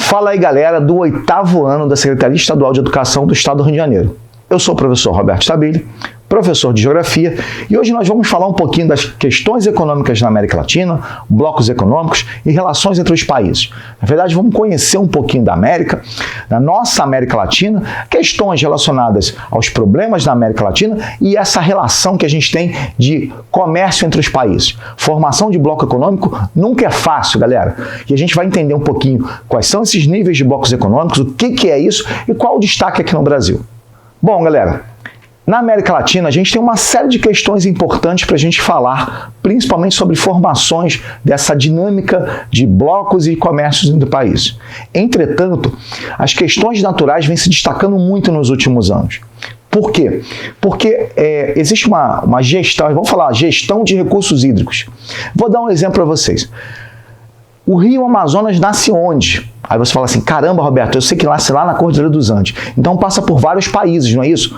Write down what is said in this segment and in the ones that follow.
Fala aí, galera do 8º ano da Secretaria Estadual de Educação do Estado do Rio de Janeiro. Eu sou o professor Roberto Stabile, professor de Geografia, e hoje nós vamos falar um pouquinho das questões econômicas na América Latina, blocos econômicos e relações entre os países. Na verdade, vamos conhecer um pouquinho da América, da nossa América Latina, questões relacionadas aos problemas da América Latina e essa relação que a gente tem de comércio entre os países. Formação de bloco econômico nunca é fácil, galera, e a gente vai entender um pouquinho quais são esses níveis de blocos econômicos, o que é isso e qual o destaque aqui no Brasil. Bom, galera, na América Latina a gente tem uma série de questões importantes para a gente falar, principalmente sobre formações dessa dinâmica de blocos e comércios entre países. Entretanto, as questões naturais vêm se destacando muito nos últimos anos. Por quê? Porque existe uma gestão, vamos falar, gestão de recursos hídricos. Vou dar um exemplo para vocês. O Rio Amazonas nasce onde? Aí você fala assim, caramba, Roberto, eu sei que nasce lá na Cordilheira dos Andes. Então passa por vários países, não é isso?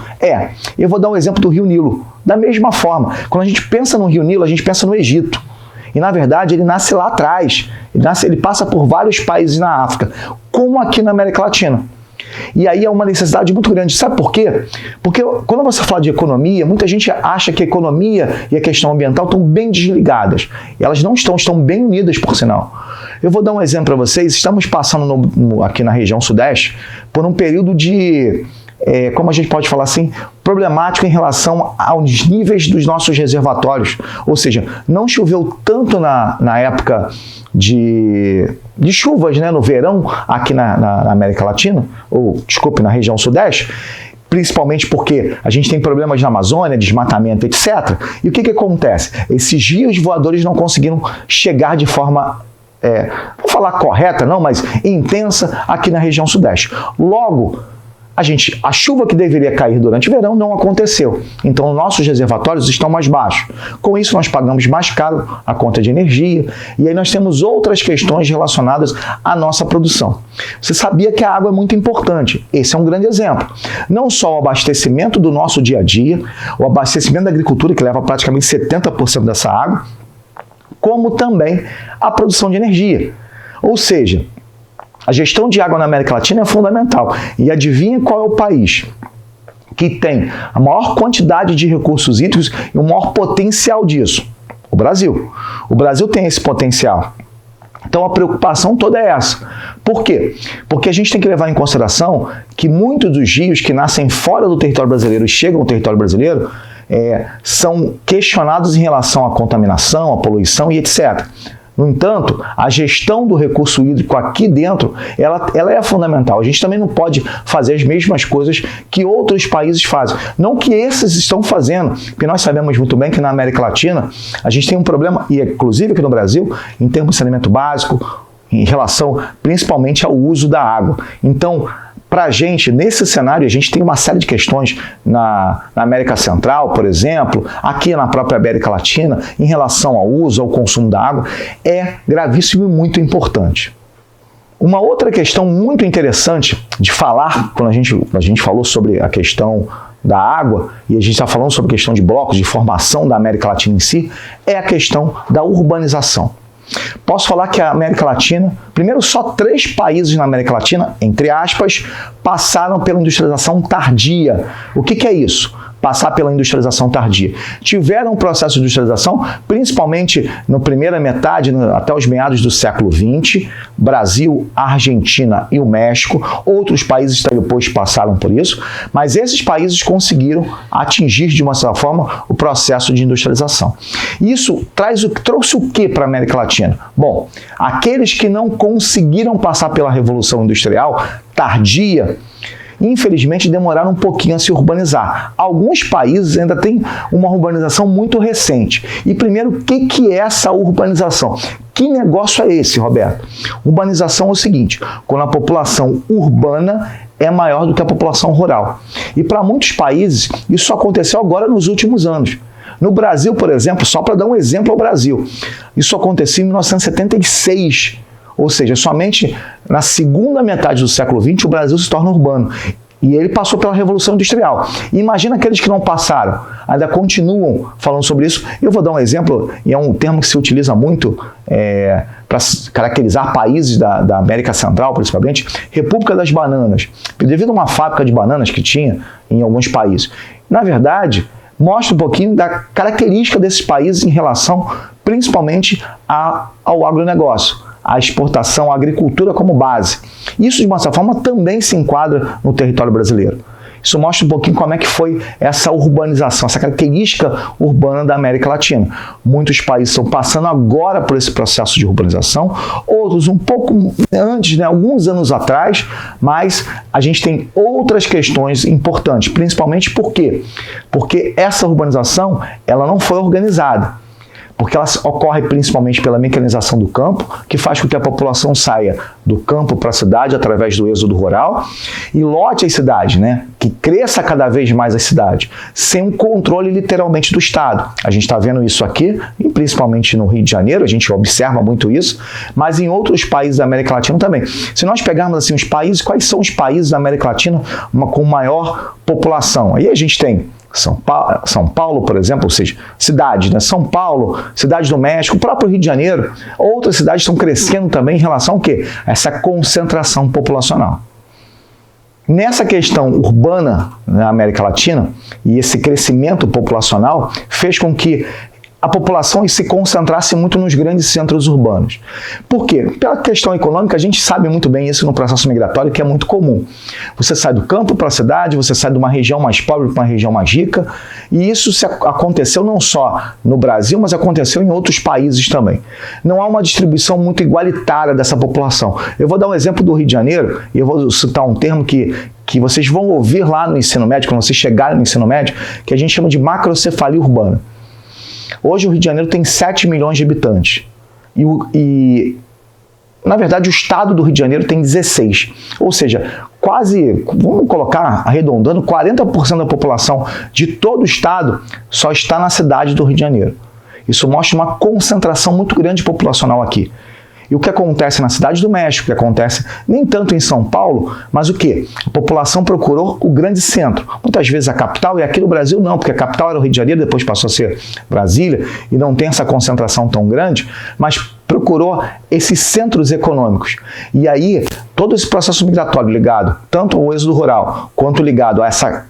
Eu vou dar um exemplo do Rio Nilo. Da mesma forma, quando a gente pensa no Rio Nilo, a gente pensa no Egito. E na verdade ele nasce lá atrás. Ele passa por vários países na África, como aqui na América Latina. E aí é uma necessidade muito grande. Sabe por quê? Porque quando você fala de economia, muita gente acha que a economia e a questão ambiental estão bem desligadas. E elas não estão bem unidas, por sinal. Eu vou dar um exemplo para vocês. Estamos passando aqui na região sudeste por um período de, como a gente pode falar assim, problemático em relação aos níveis dos nossos reservatórios. Ou seja, não choveu tanto na época de chuvas, né, no verão aqui na América Latina, ou, desculpe, na região sudeste, principalmente porque a gente tem problemas na Amazônia, desmatamento, etc. E o que acontece? Esses rios voadores não conseguiram chegar de forma, vou falar correta não, mas intensa aqui na região sudeste. Logo, a chuva que deveria cair durante o verão não aconteceu. Então, nossos reservatórios estão mais baixos. Com isso, nós pagamos mais caro a conta de energia. E aí nós temos outras questões relacionadas à nossa produção. Você sabia que a água é muito importante? Esse é um grande exemplo. Não só o abastecimento do nosso dia a dia, o abastecimento da agricultura, que leva praticamente 70% dessa água, como também a produção de energia. Ou seja, a gestão de água na América Latina é fundamental. E adivinha qual é o país que tem a maior quantidade de recursos hídricos e o maior potencial disso? O Brasil. O Brasil tem esse potencial. Então a preocupação toda é essa. Por quê? Porque a gente tem que levar em consideração que muitos dos rios que nascem fora do território brasileiro e chegam ao território brasileiro são questionados em relação à contaminação, à poluição e etc. No entanto, a gestão do recurso hídrico aqui dentro, ela é fundamental. A gente também não pode fazer as mesmas coisas que outros países fazem. Não que esses estão fazendo, porque nós sabemos muito bem que na América Latina a gente tem um problema, e inclusive aqui no Brasil, em termos de saneamento básico, em relação principalmente ao uso da água. Então, para a gente, nesse cenário, a gente tem uma série de questões na América Central, por exemplo, aqui na própria América Latina, em relação ao uso, ao consumo da água, é gravíssimo e muito importante. Uma outra questão muito interessante de falar, quando a gente falou sobre a questão da água, e a gente está falando sobre a questão de blocos, de formação da América Latina em si, é a questão da urbanização. Posso falar que a América Latina, primeiro, só 3 países na América Latina, entre aspas, passaram pela industrialização tardia. O que é isso? Passar pela industrialização tardia. Tiveram um processo de industrialização, principalmente na primeira metade, até os meados do século XX, Brasil, Argentina e o México. Outros países depois passaram por isso, mas esses países conseguiram atingir, de uma certa forma, o processo de industrialização. Isso trouxe o que para a América Latina? Bom, aqueles que não conseguiram passar pela Revolução Industrial tardia, infelizmente demoraram um pouquinho a se urbanizar. Alguns países ainda têm uma urbanização muito recente. E primeiro, o que é essa urbanização? Que negócio é esse, Roberto? Urbanização é o seguinte, quando a população urbana é maior do que a população rural. E para muitos países, isso aconteceu agora nos últimos anos. No Brasil, por exemplo, só para dar um exemplo ao Brasil, isso aconteceu em 1976. Ou seja, somente na segunda metade do século XX o Brasil se torna urbano. E ele passou pela Revolução Industrial. E imagina aqueles que não passaram, ainda continuam falando sobre isso. Eu vou dar um exemplo, e é um termo que se utiliza muito para caracterizar países da América Central, principalmente, República das Bananas. Devido a uma fábrica de bananas que tinha em alguns países. Na verdade, mostra um pouquinho da característica desses países em relação, principalmente, ao agronegócio. A exportação, a agricultura como base. Isso, de uma certa forma, também se enquadra no território brasileiro. Isso mostra um pouquinho como é que foi essa urbanização, essa característica urbana da América Latina. Muitos países estão passando agora por esse processo de urbanização, outros um pouco antes, alguns anos atrás, mas a gente tem outras questões importantes, principalmente por quê? Porque essa urbanização ela não foi organizada. Porque ela ocorre principalmente pela mecanização do campo, que faz com que a população saia do campo para a cidade através do êxodo rural e lote as cidades, que cresça cada vez mais a cidade, sem um controle literalmente do Estado. A gente está vendo isso aqui, e principalmente no Rio de Janeiro, a gente observa muito isso, mas em outros países da América Latina também. Se nós pegarmos assim os países, quais são os países da América Latina com maior população? Aí a gente tem São Paulo, por exemplo, ou seja, cidade, São Paulo, cidade do México, o próprio Rio de Janeiro, outras cidades estão crescendo também em relação ao quê? Essa concentração populacional. Nessa questão urbana na América Latina, e esse crescimento populacional fez com que a população se concentrasse muito nos grandes centros urbanos. Por quê? Pela questão econômica, a gente sabe muito bem isso no processo migratório, que é muito comum. Você sai do campo para a cidade, você sai de uma região mais pobre para uma região mais rica, e isso aconteceu não só no Brasil, mas aconteceu em outros países também. Não há uma distribuição muito igualitária dessa população. Eu vou dar um exemplo do Rio de Janeiro, e eu vou citar um termo que vocês vão ouvir lá no ensino médio, quando vocês chegarem no ensino médio, que a gente chama de macrocefalia urbana. Hoje o Rio de Janeiro tem 7 milhões de habitantes na verdade, o estado do Rio de Janeiro tem 16. Ou seja, quase, vamos colocar, arredondando, 40% da população de todo o estado só está na cidade do Rio de Janeiro. Isso mostra uma concentração muito grande populacional aqui. E o que acontece na Cidade do México, o que acontece nem tanto em São Paulo, mas o quê? A população procurou o grande centro. Muitas vezes a capital, e aqui no Brasil não, porque a capital era o Rio de Janeiro, depois passou a ser Brasília, e não tem essa concentração tão grande, mas procurou esses centros econômicos. E aí, todo esse processo migratório ligado tanto ao êxodo rural, quanto ligado a essa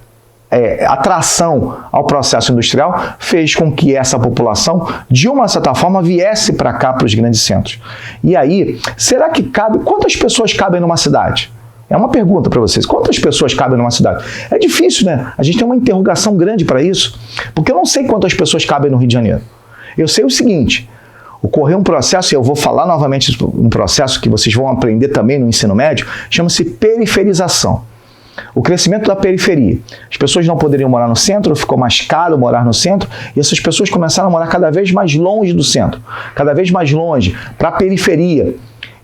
atração ao processo industrial, fez com que essa população, de uma certa forma, viesse para cá, para os grandes centros. E aí, será que cabe? Quantas pessoas cabem numa cidade? É uma pergunta para vocês. Quantas pessoas cabem numa cidade? É difícil, né? A gente tem uma interrogação grande para isso, porque eu não sei quantas pessoas cabem no Rio de Janeiro. Eu sei o seguinte: ocorreu um processo, e eu vou falar novamente um processo que vocês vão aprender também no ensino médio, chama-se periferização. O crescimento da periferia. As pessoas não poderiam morar no centro, ficou mais caro morar no centro, e essas pessoas começaram a morar cada vez mais longe do centro, cada vez mais longe, para a periferia.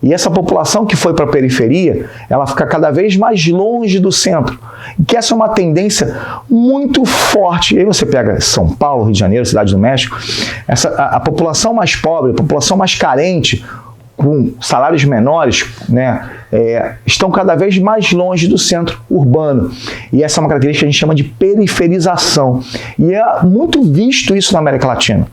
E essa população que foi para a periferia, ela fica cada vez mais longe do centro. E que essa é uma tendência muito forte. E aí você pega São Paulo, Rio de Janeiro, Cidade do México, a população mais pobre, a população mais carente, com salários menores, estão cada vez mais longe do centro urbano. E essa é uma característica que a gente chama de periferização. E é muito visto isso na América Latina.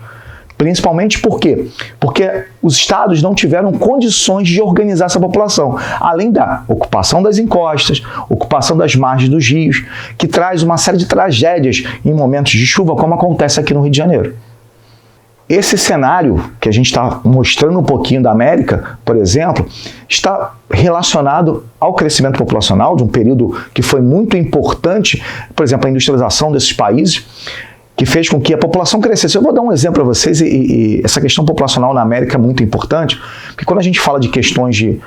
Principalmente por quê? Porque os estados não tiveram condições de organizar essa população, além da ocupação das encostas, ocupação das margens dos rios, que traz uma série de tragédias em momentos de chuva, como acontece aqui no Rio de Janeiro. Esse cenário que a gente está mostrando um pouquinho da América, por exemplo, está relacionado ao crescimento populacional de um período que foi muito importante, por exemplo, a industrialização desses países, que fez com que a população crescesse. Eu vou dar um exemplo para vocês, e essa questão populacional na América é muito importante, porque quando a gente fala de questões de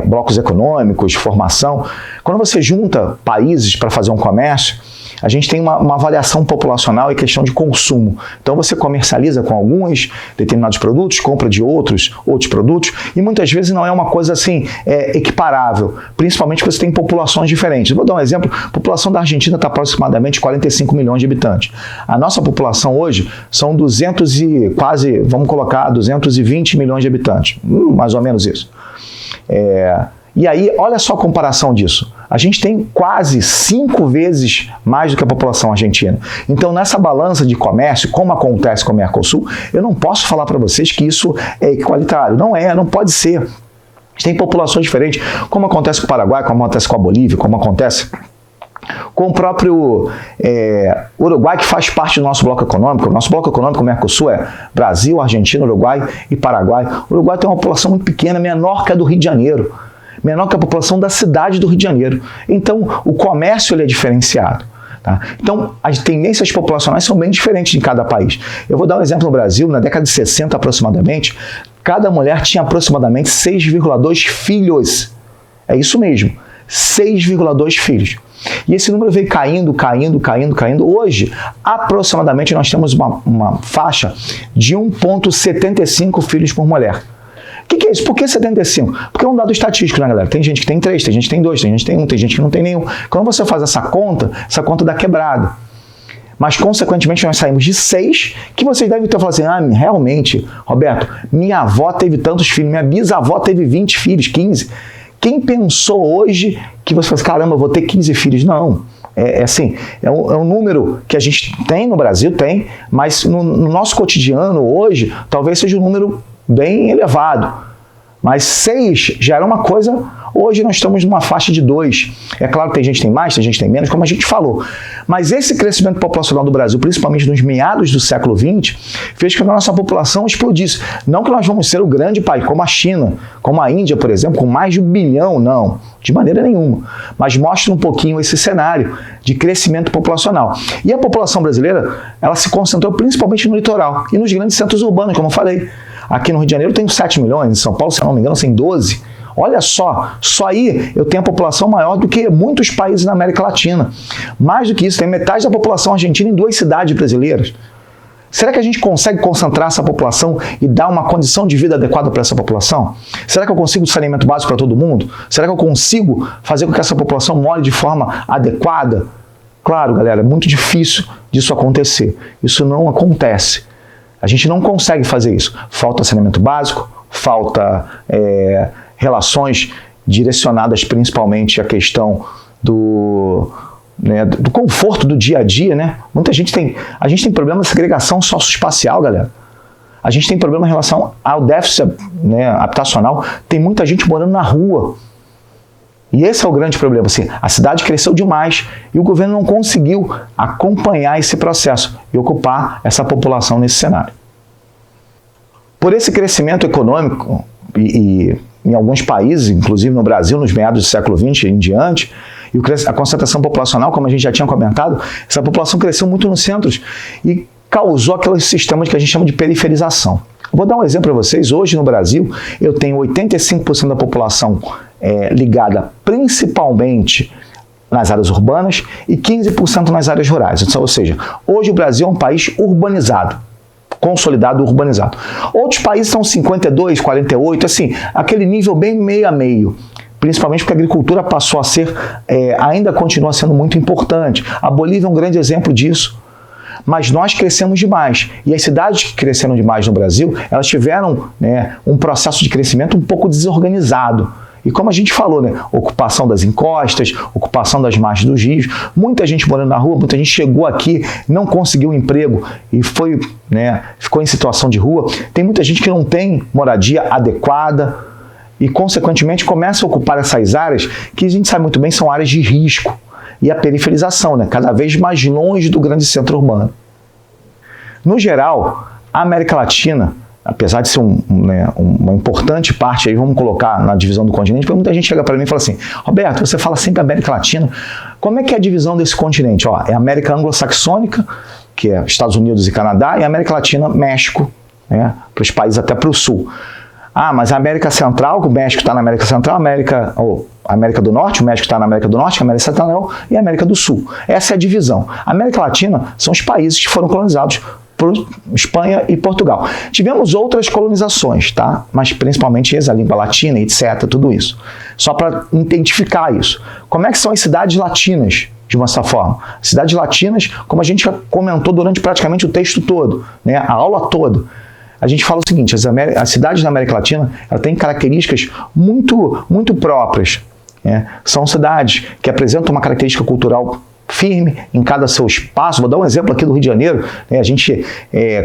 blocos econômicos, de formação, quando você junta países para fazer um comércio, a gente tem uma avaliação populacional e questão de consumo. Então você comercializa com alguns determinados produtos, compra de outros produtos, e muitas vezes não é uma coisa assim equiparável, principalmente porque você tem populações diferentes. Eu vou dar um exemplo: a população da Argentina está aproximadamente 45 milhões de habitantes. A nossa população hoje são 220 milhões de habitantes, mais ou menos isso. E aí, olha só a comparação disso. A gente tem quase 5 vezes mais do que a população argentina. Então, nessa balança de comércio, como acontece com o Mercosul, eu não posso falar para vocês que isso é igualitário. Não é, não pode ser. Tem populações diferentes, como acontece com o Paraguai, como acontece com a Bolívia, como acontece com o próprio Uruguai, que faz parte do nosso bloco econômico. O nosso bloco econômico, o Mercosul, é Brasil, Argentina, Uruguai e Paraguai. O Uruguai tem uma população muito pequena, menor que a do Rio de Janeiro, menor que a população da cidade do Rio de Janeiro. Então, o comércio ele é diferenciado. Tá? Então, as tendências populacionais são bem diferentes em cada país. Eu vou dar um exemplo no Brasil, na década de 60 aproximadamente, cada mulher tinha aproximadamente 6,2 filhos. É isso mesmo, 6,2 filhos. E esse número veio caindo, caindo, caindo, caindo. Hoje, aproximadamente, nós temos uma faixa de 1,75 filhos por mulher. O que é isso? Por que 75? Porque é um dado estatístico, né, galera? Tem gente que tem 3, tem gente que tem 2, tem gente que tem 1, tem gente que não tem nenhum. Quando você faz essa conta dá quebrada. Mas, consequentemente, nós saímos de 6, que vocês devem ter falado assim, realmente, Roberto, minha avó teve tantos filhos, minha bisavó teve 20 filhos, 15. Quem pensou hoje que você fala assim, caramba, eu vou ter 15 filhos? Não. É um número que a gente tem no Brasil, tem, mas no nosso cotidiano hoje, talvez seja um número bem elevado. Mas 6 já era uma coisa, hoje nós estamos numa faixa de 2. É claro que tem gente que tem mais, tem gente que tem menos, como a gente falou. Mas esse crescimento populacional do Brasil, principalmente nos meados do século XX, fez com que a nossa população explodisse. Não que nós vamos ser o grande país, como a China, como a Índia, por exemplo, com mais de 1 bilhão, não, de maneira nenhuma. Mas mostra um pouquinho esse cenário de crescimento populacional. E a população brasileira, ela se concentrou principalmente no litoral e nos grandes centros urbanos, como eu falei. Aqui no Rio de Janeiro tem 7 milhões, em São Paulo, se não me engano, tem 12. Olha só aí eu tenho a população maior do que muitos países na América Latina. Mais do que isso, tem metade da população argentina em 2 cidades brasileiras. Será que a gente consegue concentrar essa população e dar uma condição de vida adequada para essa população? Será que eu consigo saneamento básico para todo mundo? Será que eu consigo fazer com que essa população more de forma adequada? Claro, galera, é muito difícil disso acontecer. Isso não acontece. A gente não consegue fazer isso. Falta saneamento básico, falta relações direcionadas principalmente à questão do conforto do dia a dia, né? A gente tem problema de segregação socioespacial, galera. A gente tem problema em relação ao déficit, né, habitacional. Tem muita gente morando na rua. E esse é o grande problema. Assim, a cidade cresceu demais e o governo não conseguiu acompanhar esse processo e ocupar essa população nesse cenário. Por esse crescimento econômico e em alguns países, inclusive no Brasil, nos meados do século XX em diante, e a concentração populacional, como a gente já tinha comentado, essa população cresceu muito nos centros e causou aqueles sistemas que a gente chama de periferização. Vou dar um exemplo para vocês. Hoje no Brasil, eu tenho 85% da população ligada principalmente nas áreas urbanas e 15% nas áreas rurais. Então, ou seja, hoje o Brasil é um país urbanizado, consolidado, urbanizado. Outros países são 52, 48, assim, aquele nível bem meio a meio. Principalmente porque a agricultura passou a ser, ainda continua sendo muito importante. A Bolívia é um grande exemplo disso. Mas nós crescemos demais. E as cidades que cresceram demais no Brasil, elas tiveram, né, um processo de crescimento um pouco desorganizado. E como a gente falou, né, ocupação das encostas, ocupação das margens dos rios, muita gente morando na rua, muita gente chegou aqui, não conseguiu emprego e ficou em situação de rua. Tem muita gente que não tem moradia adequada e, consequentemente, começa a ocupar essas áreas que a gente sabe muito bem são áreas de risco. E a periferização, né, cada vez mais longe do grande centro urbano. No geral, a América Latina, apesar de ser uma importante parte, aí vamos colocar na divisão do continente, porque muita gente chega para mim e fala assim, Roberto, você fala sempre América Latina, como é que é a divisão desse continente? É a América Anglo-Saxônica, que é Estados Unidos e Canadá, e a América Latina, México, né, para os países até para o sul. Mas a América Central, o México está na América Central, a América do Norte, o México está na América do Norte, a América Central e a América do Sul. Essa é a divisão. A América Latina são os países que foram colonizados por Espanha e Portugal. Tivemos outras colonizações, tá? Mas principalmente a língua latina, etc., tudo isso. Só para identificar isso. Como é que são as cidades latinas, de uma certa forma? Cidades latinas, como a gente já comentou durante praticamente o texto todo, né? A aula toda. A gente fala o seguinte, as cidades da América Latina ela têm características muito próprias. né? São cidades que apresentam uma característica cultural firme em cada seu espaço. Vou dar um exemplo aqui do Rio de Janeiro, né? A gente,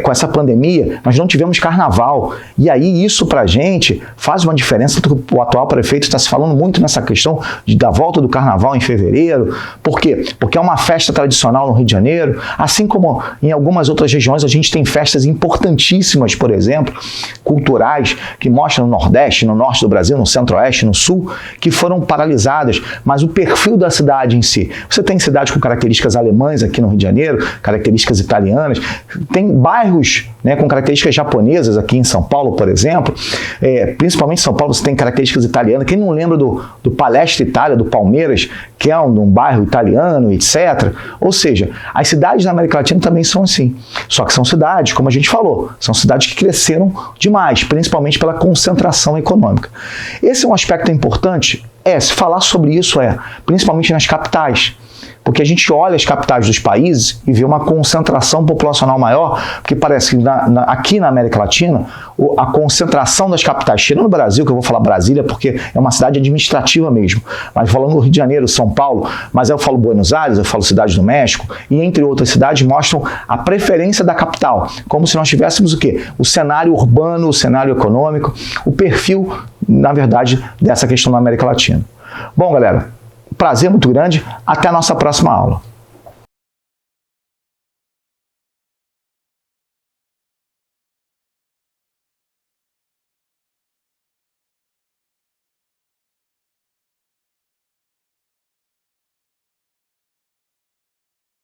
com essa pandemia, nós não tivemos carnaval, e aí isso pra gente faz uma diferença. O atual prefeito está se falando muito nessa questão da volta do carnaval em fevereiro. Por quê? Porque é uma festa tradicional no Rio de Janeiro, assim como em algumas outras regiões a gente tem festas importantíssimas, por exemplo, culturais, que mostram no Nordeste, no Norte do Brasil, no Centro-Oeste, no Sul, que foram paralisadas, mas o perfil da cidade em si. Você tem cidades com características alemãs aqui no Rio de Janeiro, características italianas, tem bairros, né, com características japonesas aqui em São Paulo, por exemplo, principalmente em São Paulo você tem características italianas. Quem não lembra do Palestra Itália, do Palmeiras, que é um bairro italiano, etc. Ou seja, as cidades da América Latina também são assim, só que são cidades, como a gente falou, são cidades que cresceram demais, principalmente pela concentração econômica. Esse é um aspecto importante, se falar sobre isso principalmente nas capitais, porque a gente olha as capitais dos países e vê uma concentração populacional maior, porque parece que aqui na América Latina, a concentração das capitais, tirando o Brasil, que eu vou falar Brasília porque é uma cidade administrativa mesmo, mas falando do Rio de Janeiro, São Paulo, mas eu falo Buenos Aires, eu falo Cidade do México, e entre outras cidades mostram a preferência da capital, como se nós tivéssemos o quê? O cenário urbano, o cenário econômico, o perfil, na verdade, dessa questão da América Latina. Bom, galera, prazer muito grande. Até a nossa próxima aula.